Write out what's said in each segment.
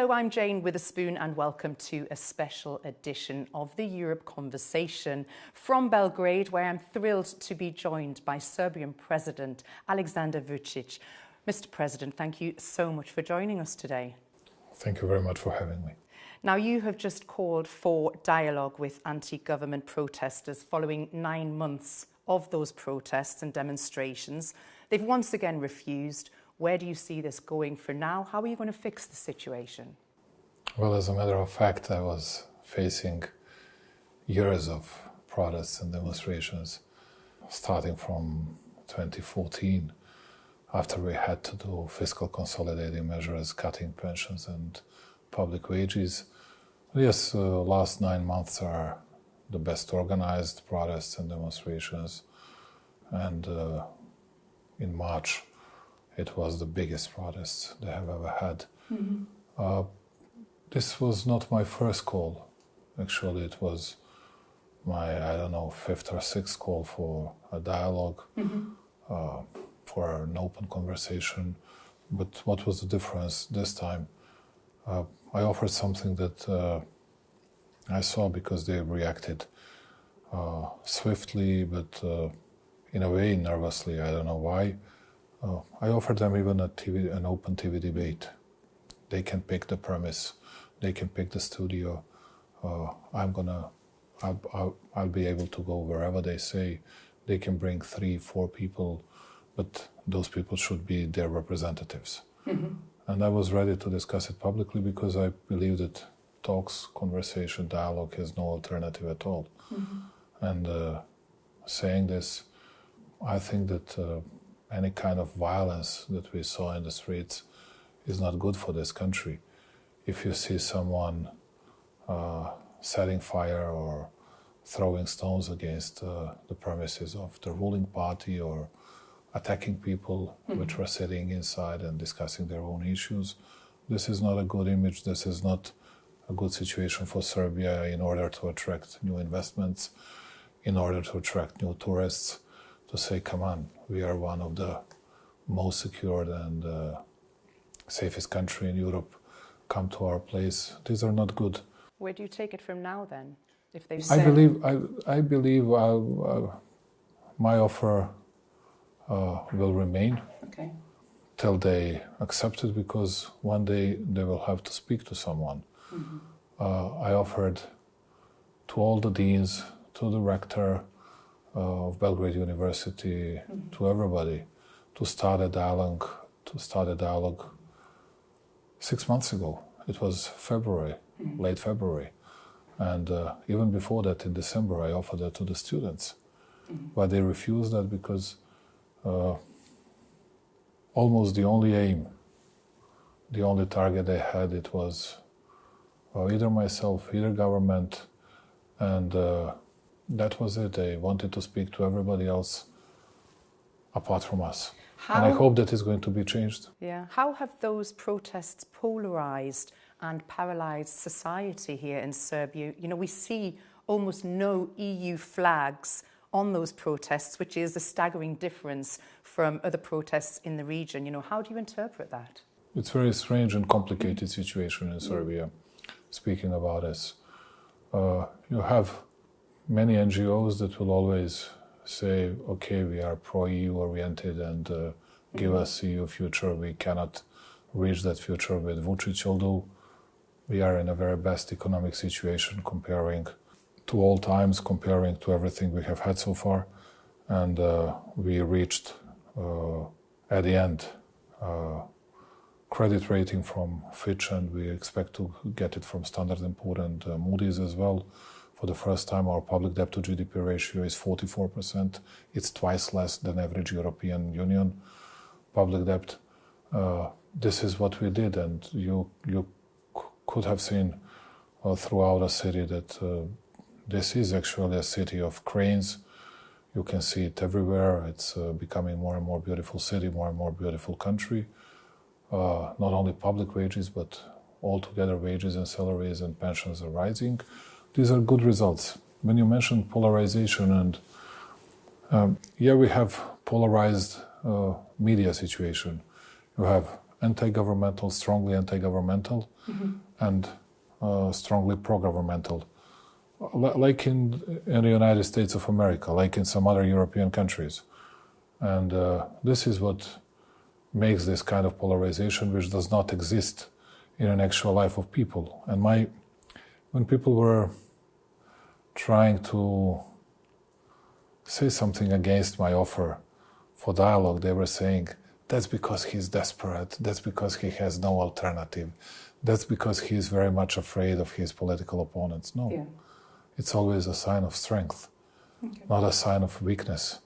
Hello, I'm Jane Witherspoon and welcome to a special edition of the Europe Conversation from Belgrade, where I'm thrilled to be joined by Serbian President Aleksandar Vučić. Mr. President, thank you so much for joining us today. Thank you very much for having me. Now, you have just called for dialogue with anti-government protesters following 9 months of those protests and demonstrations. They've once again refused. Where do you see this going for now? How are you going to fix the situation? Well, as a matter of fact, I was facing years of protests and demonstrations, starting from 2014, after we had to do fiscal consolidating measures, cutting pensions and public wages. Yes, last 9 months are the best organized protests and demonstrations. And in March, it was the biggest protest they have ever had. Mm-hmm. This was not my first call. Actually, it was my, fifth or sixth call for a dialogue, for an open conversation. But what was the difference this time? I offered something that I saw because they reacted swiftly, but in a way nervously. I don't know why. I offered them even an open TV debate. They can pick the premise. They can pick the studio. I'll be able to go wherever they say. They can bring 3-4 people, but those people should be their representatives. Mm-hmm. And I was ready to discuss it publicly because I believe that talks, conversation, dialogue has no alternative at all. Mm-hmm. And saying this, I think that any kind of violence that we saw in the streets is not good for this country. If you see someone setting fire or throwing stones against the premises of the ruling party or attacking people which were sitting inside and discussing their own issues, this is not a good image. This is not a good situation for Serbia in order to attract new investments, in order to attract new tourists, to say, come on, we are one of the most secured and safest country in Europe. Come to our place. These are not good. Where do you take it from now then? If they've said... I believe my offer will remain till they accept it, because one day they will have to speak to someone. Mm-hmm. I offered to all the deans, to the rector of Belgrade University, to everybody, to start a dialogue 6 months ago. It was February, late February. And even before that, in December, I offered that to the students. But they refused that because almost the only aim, the only target they had, it was either myself, either government, and that was it. They wanted to speak to everybody else apart from us. And I hope that is going to be changed. Yeah. How have those protests polarized and paralyzed society here in Serbia? You know, we see almost no EU flags on those protests, which is a staggering difference from other protests in the region. You know, how do you interpret that? It's a very strange and complicated situation in Serbia, speaking about this. You have many NGOs that will always say, okay, we are pro-EU oriented and give us EU future. We cannot reach that future with Vučić, although we are in a very best economic situation comparing to all times, comparing to everything we have had so far. And we reached, at the end, credit rating from Fitch, and we expect to get it from Standard & Poor's and Moody's as well. For the first time, our public debt to GDP ratio is 44%. It's twice less than average European Union public debt. This is what we did, and you could have seen throughout the city that this is actually a city of cranes. You can see it everywhere. It's becoming more and more beautiful city, more and more beautiful country. Not only public wages, but altogether wages and salaries and pensions are rising. These are good results. When you mentioned polarization, and we have polarized media situation. You have anti-governmental, strongly anti-governmental, and strongly pro-governmental, like in the United States of America, like in some other European countries. And this is what makes this kind of polarization, which does not exist in an actual life of people. And when people were trying to say something against my offer for dialogue, they were saying, that's because he's desperate, that's because he has no alternative, that's because he's very much afraid of his political opponents. No, it's always a sign of strength, not a sign of weakness.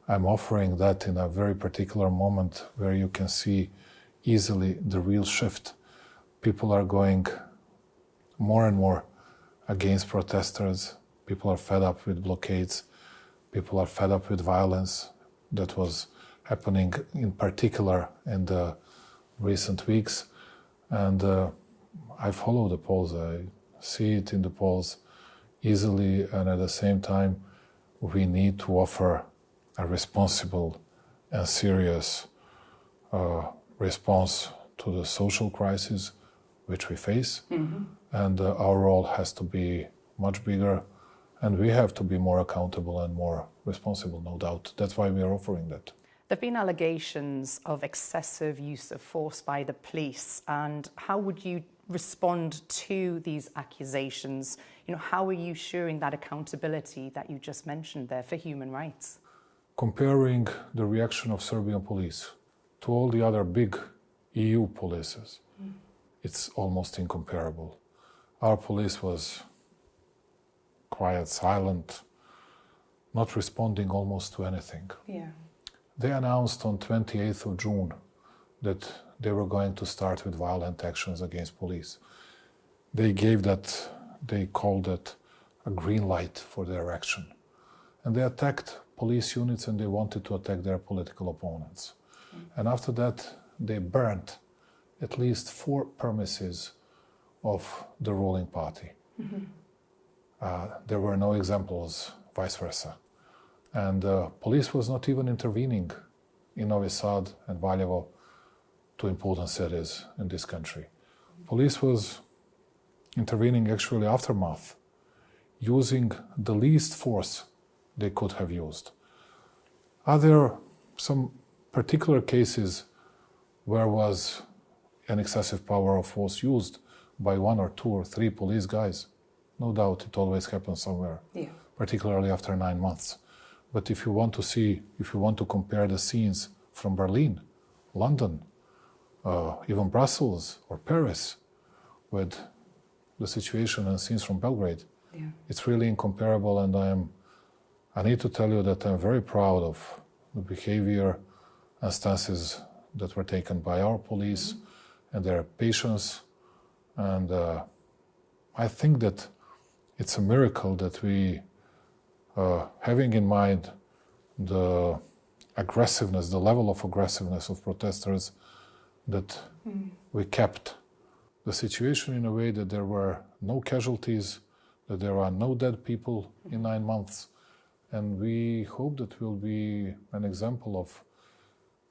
I'm offering that in a very particular moment where you can see easily the real shift. People are going more and more against protesters. People are fed up with blockades. People are fed up with violence that was happening in particular in the recent weeks. And I follow the polls. I see it in the polls easily. And at the same time, we need to offer a responsible and serious response to the social crisis which we face. And our role has to be much bigger, and we have to be more accountable and more responsible, no doubt. That's why we are offering that. There have been allegations of excessive use of force by the police, and how would you respond to these accusations? You know, how are you ensuring that accountability that you just mentioned there for human rights? Comparing the reaction of Serbian police to all the other big EU polices, it's almost incomparable. Our police was quiet, silent, not responding almost to anything. They announced on 28th of June that they were going to start with violent actions against police. They called it a green light for their action. And they attacked police units, and they wanted to attack their political opponents. And after that, they burned at least 4 premises of the ruling party. There were no examples, vice versa. And police was not even intervening in Novi Sad and Valjevo, 2 important cities in this country. Police was intervening actually aftermath, using the least force they could have used. Are there some particular cases where was an excessive power of force used by 1 or 2 or 3 police guys? No doubt it always happens somewhere, particularly after 9 months. But if you want to compare the scenes from Berlin, London, even Brussels or Paris, with the situation and scenes from Belgrade, it's really incomparable. And I need to tell you that I'm very proud of the behavior and stances that were taken by our police and their patience. And I think that it's a miracle that we, having in mind the aggressiveness, the level of aggressiveness of protesters, that we kept the situation in a way that there were no casualties, that there are no dead people in 9 months. And we hope that will be an example of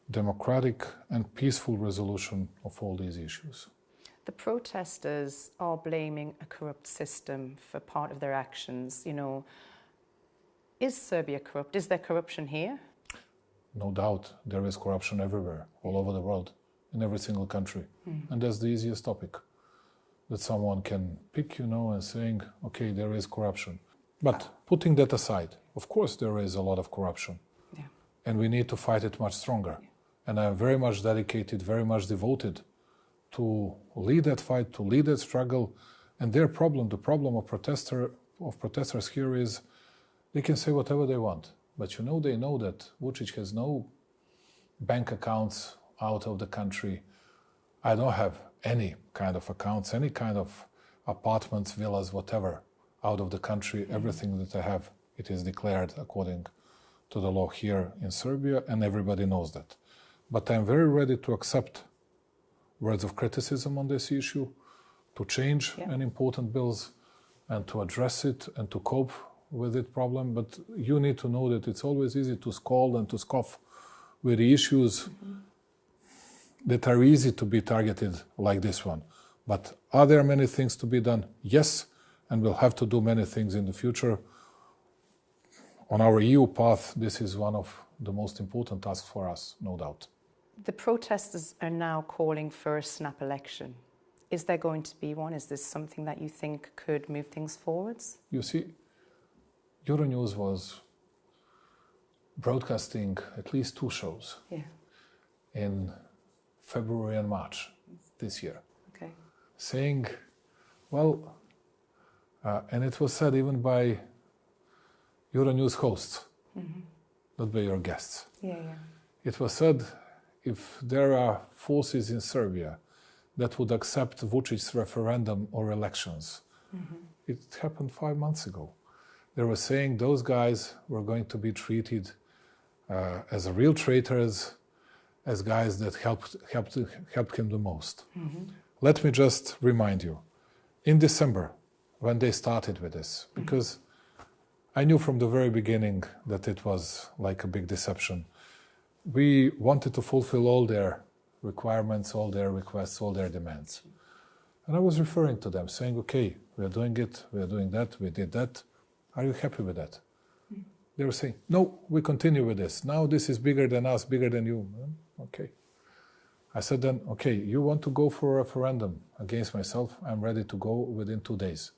democratic and peaceful resolution of all these issues. The protesters are blaming a corrupt system for part of their actions. You know, is Serbia corrupt? Is there corruption here? No doubt, there is corruption everywhere, all over the world, in every single country. And that's the easiest topic that someone can pick, and saying, okay, there is corruption. But putting that aside, of course there is a lot of corruption. And we need to fight it much stronger. And I'm very much dedicated, very much devoted to lead that fight, to lead that struggle. And their problem, the problem of protesters here is they can say whatever they want. But they know that Vučić has no bank accounts out of the country. I don't have any kind of accounts, any kind of apartments, villas, whatever, out of the country. Everything that I have, it is declared according to the law here in Serbia, and everybody knows that. But I'm very ready to accept words of criticism on this issue, to change an important bills and to address it and to cope with it problem. But you need to know that it's always easy to scold and to scoff with the issues that are easy to be targeted like this one. But are there many things to be done? Yes, and we'll have to do many things in the future. On our EU path, this is one of the most important tasks for us, no doubt. The protesters are now calling for a snap election. Is there going to be one? Is this something that you think could move things forwards? You see, Euronews was broadcasting at least 2 shows in February and March this year, saying, well, and it was said even by Euronews hosts, not by your guests. It was said, if there are forces in Serbia that would accept Vučić's referendum or elections, it happened 5 months ago. They were saying those guys were going to be treated as real traitors, as guys that helped him the most. Let me just remind you, in December, when they started with this, because I knew from the very beginning that it was like a big deception. We wanted to fulfill all their requirements, all their requests, all their demands. And I was referring to them, saying, okay, we are doing it, we are doing that, we did that. Are you happy with that? They were saying, no, we continue with this. Now this is bigger than us, bigger than you. Okay. I said then, okay, you want to go for a referendum against myself? I'm ready to go within 2 days.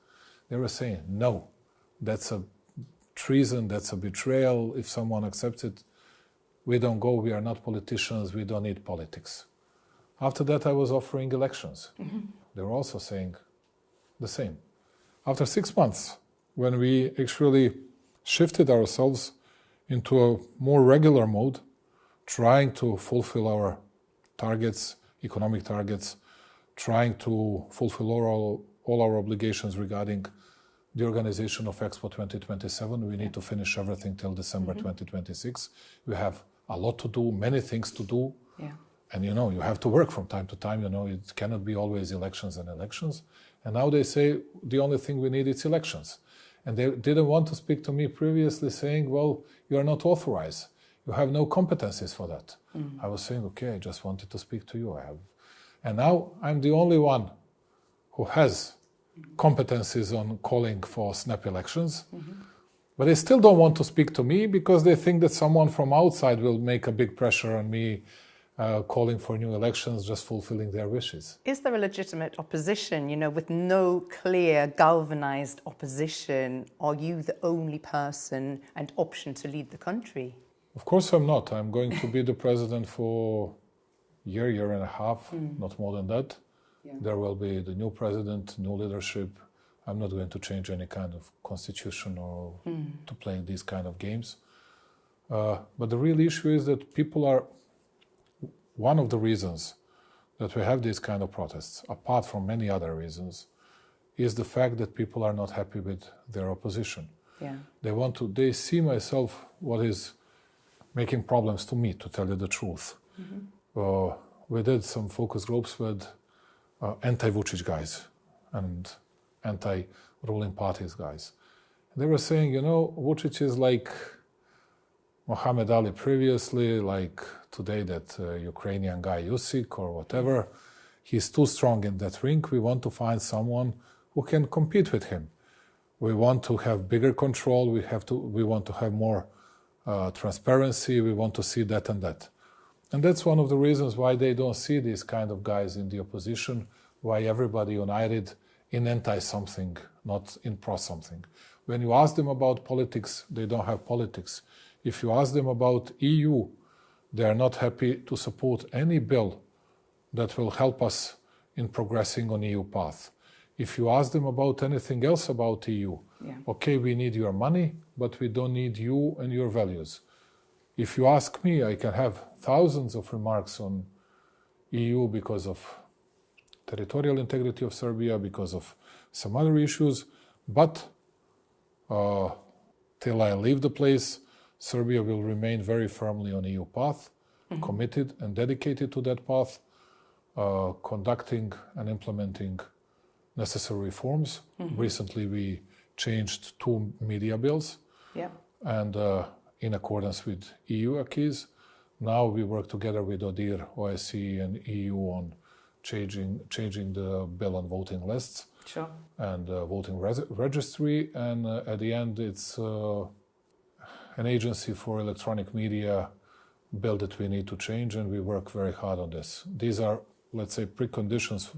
They were saying, no, that's a treason, that's a betrayal. If someone accepts it, we don't go, we are not politicians, we don't need politics. After that, I was offering elections. They were also saying the same. After 6 months, when we actually shifted ourselves into a more regular mode, trying to fulfill our targets, economic targets, trying to fulfill all our obligations regarding the organization of Expo 2027. We need to finish everything till December 2026. We have a lot to do, many things to do. And you have to work from time to time. It cannot be always elections and elections. And now they say the only thing we need is elections. And they didn't want to speak to me previously, saying, well, you are not authorized. You have no competencies for that. I was saying, okay, I just wanted to speak to you. And now I'm the only one who has competencies on calling for snap elections. But they still don't want to speak to me because they think that someone from outside will make a big pressure on me, calling for new elections, just fulfilling their wishes. Is there a legitimate opposition, with no clear galvanized opposition? Are you the only person and option to lead the country? Of course I'm not. I'm going to be the president for a year and a half, not more than that. There will be the new president, new leadership. I'm not going to change any kind of constitution or to play these kind of games. But the real issue is that people are... One of the reasons that we have these kind of protests, apart from many other reasons, is the fact that people are not happy with their opposition. They see myself what is making problems to me, to tell you the truth. We did some focus groups with anti-Vučić guys and anti-ruling parties guys. They were saying, Vučić is like Muhammad Ali previously, like today that Ukrainian guy Usyk or whatever. He's too strong in that ring. We want to find someone who can compete with him. We want to have bigger control. We want to have more transparency. We want to see that and that. And that's one of the reasons why they don't see these kind of guys in the opposition, why everybody united in anti-something, not in pro-something. When you ask them about politics, they don't have politics. If you ask them about EU, they are not happy to support any bill that will help us in progressing on EU path. If you ask them about anything else about EU, okay, we need your money, but we don't need you and your values. If you ask me, I can have thousands of remarks on EU because of territorial integrity of Serbia, because of some other issues, but till I leave the place, Serbia will remain very firmly on EU path, committed and dedicated to that path, conducting and implementing necessary reforms. Recently, we changed 2 media bills, and in accordance with EU acquis. Now we work together with ODIHR, OSCE and EU on changing the bill on voting lists and voting registry. And at the end, it's an agency for electronic media bill that we need to change, and we work very hard on this. These are, let's say, preconditions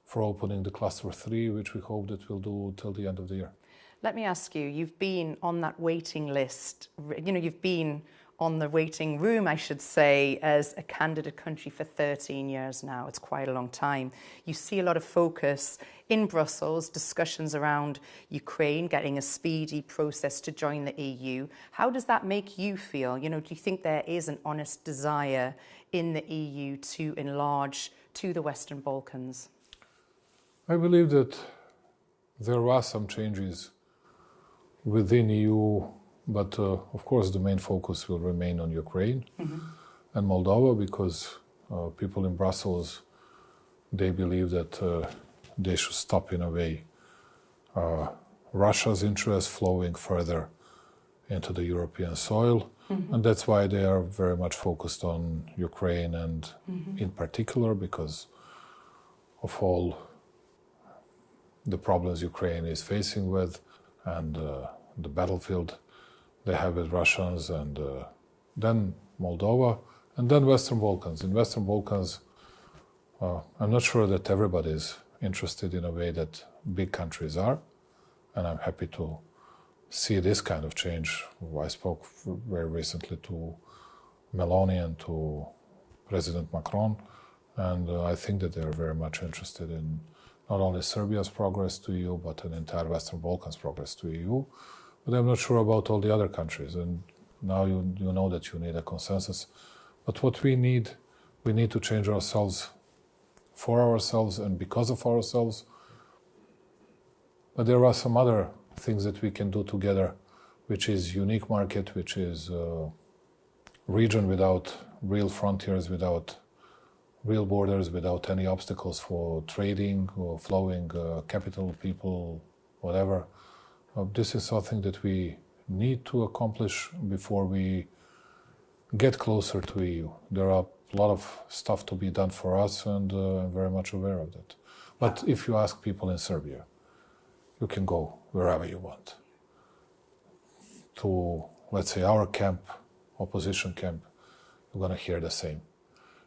for opening the cluster 3, which we hope that we'll do till the end of the year. Let me ask you, you've been on that waiting list, you've been on the waiting room, I should say, as a candidate country for 13 years now. It's quite a long time. You see a lot of focus in Brussels, discussions around Ukraine, getting a speedy process to join the EU. How does that make you feel? Do you think there is an honest desire in the EU to enlarge to the Western Balkans? I believe that there are some changes within EU, but of course the main focus will remain on Ukraine and Moldova, because people in Brussels, they believe that they should stop, in a way, Russia's interest flowing further into the European soil. And that's why they are very much focused on Ukraine, and in particular because of all the problems Ukraine is facing with, and the battlefield they have with Russians, and then Moldova, and then Western Balkans. In Western Balkans, I'm not sure that everybody is interested in a way that big countries are, and I'm happy to see this kind of change. I spoke very recently to Meloni and to President Macron, and I think that they're very much interested in not only Serbia's progress to EU, but an entire Western Balkans progress to EU. But I'm not sure about all the other countries, and now you know that you need a consensus. But what we need to change ourselves for ourselves and because of ourselves. But there are some other things that we can do together, which is unique market, which is region without real frontiers, without real borders, without any obstacles for trading or flowing capital, people, whatever. This is something that we need to accomplish before we get closer to EU. There are a lot of stuff to be done for us, and I'm very much aware of that. But if you ask people in Serbia, you can go wherever you want. To, let's say, our camp, opposition camp, you're going to hear the same.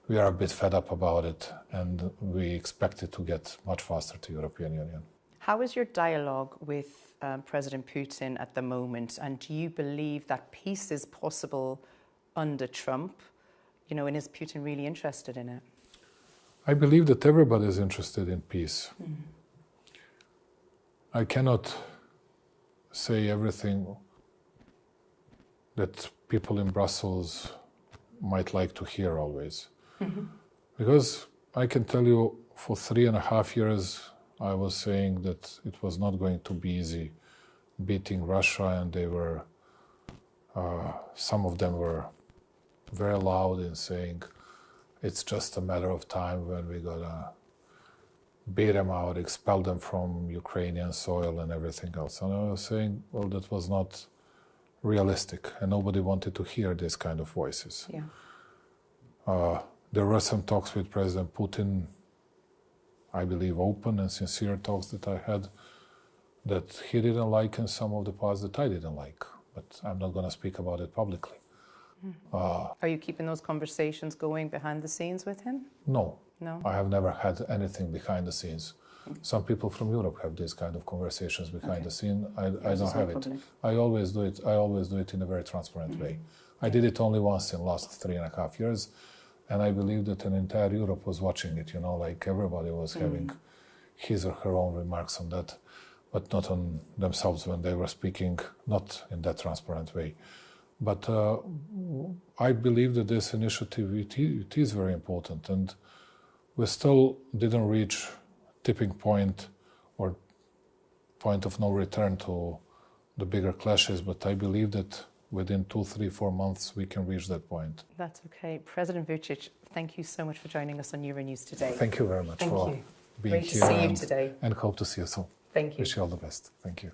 We are a bit fed up about it, and we expect it to get much faster to European Union. How is your dialogue with President Putin at the moment, and do you believe that peace is possible under Trump? And is Putin really interested in it? I believe that everybody is interested in peace. I cannot say everything that people in Brussels might like to hear always. Because I can tell you, for 3.5 years, I was saying that it was not going to be easy beating Russia, and they were, some of them were very loud in saying it's just a matter of time when we're gonna beat them out, expel them from Ukrainian soil and everything else. And I was saying, well, that was not realistic, and nobody wanted to hear this kind of voices. There were some talks with President Putin, I believe open and sincere talks that I had, that he didn't like, and some of the parts that I didn't like. But I'm not going to speak about it publicly. Are you keeping those conversations going behind the scenes with him? No. No? I have never had anything behind the scenes. Some people from Europe have these kind of conversations behind the scene. I don't have it. I always do it in a very transparent way. I did it only once in the last 3.5 years. And I believe that an entire Europe was watching it, like everybody was having his or her own remarks on that, but not on themselves when they were speaking, not in that transparent way. But I believe that this initiative, it is very important, and we still didn't reach tipping point or point of no return to the bigger clashes, but I believe that within 2, 3, 4 months, we can reach that point. That's okay. President Vučić, thank you so much for joining us on Euronews today. Thank you very much for being Great here. to see you today. And hope to see you soon. Thank you. Wish you all the best. Thank you.